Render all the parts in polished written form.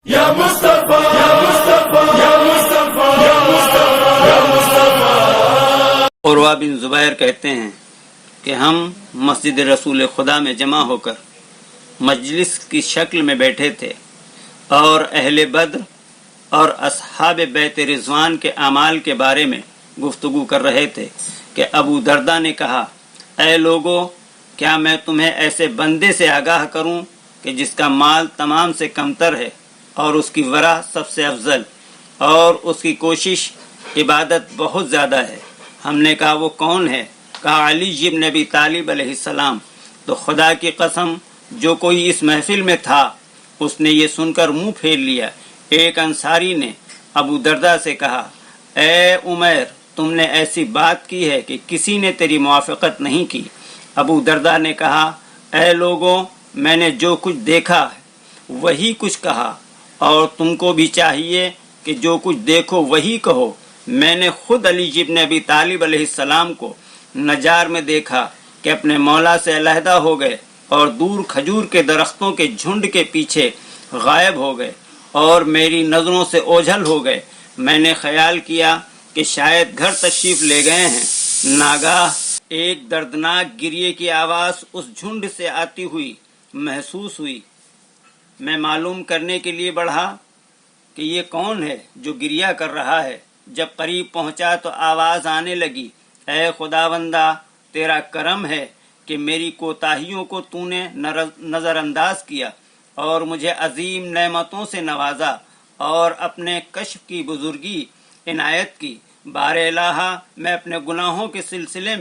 یا مصطفیٰ یا مصطفیٰ یا مصطفیٰ یا مصطفیٰ یا مصطفیٰ۔ عروہ بن زبیر کہتے ہیں کہ ہم مسجد رسول خدا میں جمع ہو کر مجلس کی شکل میں بیٹھے تھے اور اہل بدر اور اصحاب بیت رضوان کے اعمال کے بارے میں گفتگو کر رہے تھے کہ ابو درداء نے کہا، اے لوگو، کیا میں تمہیں ایسے بندے سے آگاہ کروں کہ جس کا مال تمام سے کمتر ہے اور اس کی ورع سب سے افضل اور اس کی کوشش عبادت بہت زیادہ ہے؟ ہم نے کہا وہ کون ہے؟ کہا علی بن ابی طالب علیہ السلام۔ تو خدا کی قسم جو کوئی اس محفل میں تھا اس نے یہ سن کر منہ پھیر لیا۔ ایک انصاری نے ابو درداء سے کہا، اے عمیر، تم نے ایسی بات کی ہے کہ کسی نے تیری موافقت نہیں کی۔ ابو درداء نے کہا، اے لوگوں، میں نے جو کچھ دیکھا ہے وہی کچھ کہا، اور تم کو بھی چاہیے کہ جو کچھ دیکھو وہی کہو۔ میں نے خود علی بن ابی طالب علیہ السلام کو نجار میں دیکھا کہ اپنے مولا سے علیحدہ ہو گئے اور دور کھجور کے درختوں کے جھنڈ کے پیچھے غائب ہو گئے اور میری نظروں سے اوجھل ہو گئے۔ میں نے خیال کیا کہ شاید گھر تشریف لے گئے ہیں۔ ناگاہ ایک دردناک گریے کی آواز اس جھنڈ سے آتی ہوئی محسوس ہوئی۔ میں معلوم کرنے کے لیے بڑھا کہ یہ کون ہے جو گریہ کر رہا ہے۔ جب قریب پہنچا تو آواز آنے لگی، اے خداوندہ، تیرا کرم ہے کہ میری کوتاہیوں کو تو نے نظر انداز کیا اور مجھے عظیم نعمتوں سے نوازا اور اپنے کشف کی بزرگی عنایت کی۔ بار الہ، میں اپنے گناہوں کے سلسلے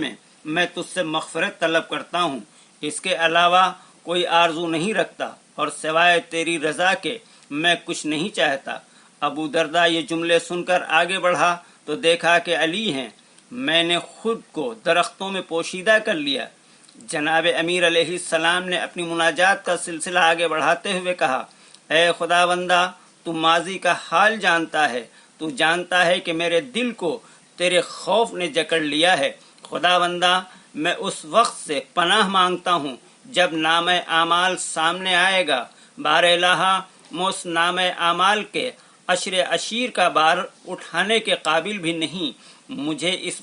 میں تجھ سے مغفرت طلب کرتا ہوں، اس کے علاوہ کوئی آرزو نہیں رکھتا اور سوائے تیری رضا کے میں کچھ نہیں چاہتا۔ ابو درداء یہ جملے سن کر آگے بڑھا تو دیکھا کہ علی ہیں۔ میں نے خود کو درختوں میں پوشیدہ کر لیا۔ جناب امیر علیہ السلام نے اپنی مناجات کا سلسلہ آگے بڑھاتے ہوئے کہا، اے خداوندہ، تو ماضی کا حال جانتا ہے، تو جانتا ہے کہ میرے دل کو تیرے خوف نے جکڑ لیا ہے۔ خداوندہ، میں اس وقت سے پناہ مانگتا ہوں جب نامہ اعمال سامنے آئے گا۔ بار الہ، میں اس نامہ اعمال کے عشیر کا بار اٹھانے کے قابل بھی نہیں۔ مجھے اس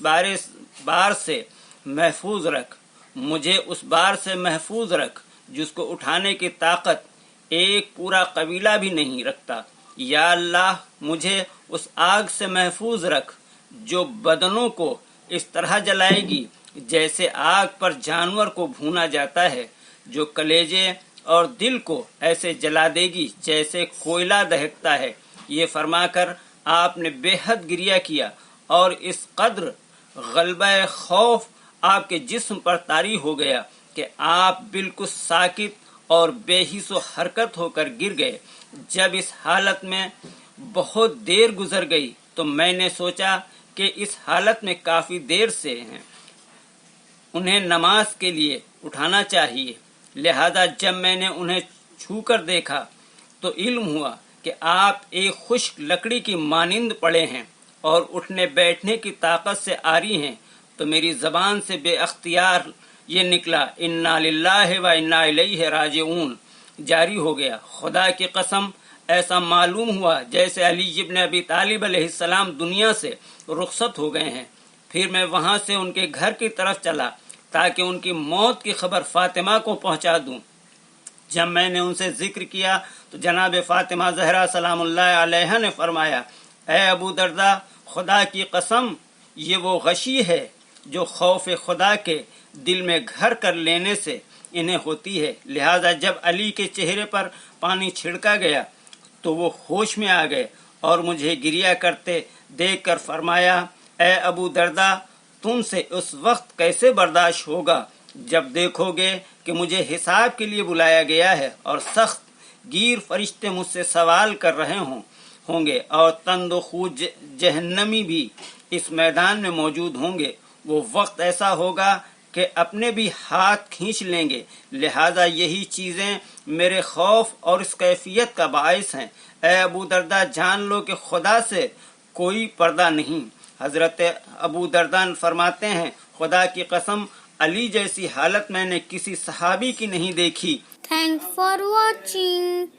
بار سے محفوظ رکھ، مجھے اس بار سے محفوظ رکھ جس کو اٹھانے کی طاقت ایک پورا قبیلہ بھی نہیں رکھتا۔ یا اللہ، مجھے اس آگ سے محفوظ رکھ جو بدنوں کو اس طرح جلائے گی جیسے آگ پر جانور کو بھونا جاتا ہے، جو کلیجے اور دل کو ایسے جلا دے گی جیسے کوئلہ دہکتا ہے۔ یہ فرما کر آپ نے بے حد گریہ کیا اور اس قدر غلبہ خوف آپ کے جسم پر طاری ہو گیا کہ آپ بالکل ساکت اور بے حس و حرکت ہو کر گر گئے۔ جب اس حالت میں بہت دیر گزر گئی تو میں نے سوچا کہ اس حالت میں کافی دیر سے ہیں، انہیں نماز کے لیے اٹھانا چاہیے۔ لہذا جب میں نے انہیں چھو کر دیکھا تو علم ہوا کہ آپ ایک خشک لکڑی کی مانند پڑے ہیں اور اٹھنے بیٹھنے کی طاقت سے عاری ہیں۔ تو میری زبان سے بے اختیار یہ نکلا، انا للہ و انا الیہ راجعون جاری ہو گیا۔ خدا کی قسم، ایسا معلوم ہوا جیسے علی بن ابی طالب علیہ السلام دنیا سے رخصت ہو گئے ہیں۔ پھر میں وہاں سے ان کے گھر کی طرف چلا تاکہ ان کی موت کی خبر فاطمہ کو پہنچا دوں۔ جب میں نے ان سے ذکر کیا تو جناب فاطمہ زہرا سلام اللہ علیہا نے فرمایا، اے ابو درداء، خدا کی قسم، یہ وہ غشی ہے جو خوف خدا کے دل میں گھر کر لینے سے انہیں ہوتی ہے۔ لہذا جب علی کے چہرے پر پانی چھڑکا گیا تو وہ ہوش میں آ گئے اور مجھے گریہ کرتے دیکھ کر فرمایا، اے ابو درداء، تم سے اس وقت کیسے برداشت ہوگا جب دیکھو گے کہ مجھے حساب کے لیے بلایا گیا ہے اور سخت گیر فرشتے مجھ سے سوال کر رہے ہوں گے اور تند و خو جہنمی بھی اس میدان میں موجود ہوں گے۔ وہ وقت ایسا ہوگا کہ اپنے بھی ہاتھ کھینچ لیں گے۔ لہذا یہی چیزیں میرے خوف اور اس کیفیت کا باعث ہیں۔ اے ابو درداء، جان لو کہ خدا سے کوئی پردہ نہیں۔ حضرت ابو درداء فرماتے ہیں، خدا کی قسم، علی جیسی حالت میں نے کسی صحابی کی نہیں دیکھی۔ Thanks for watching.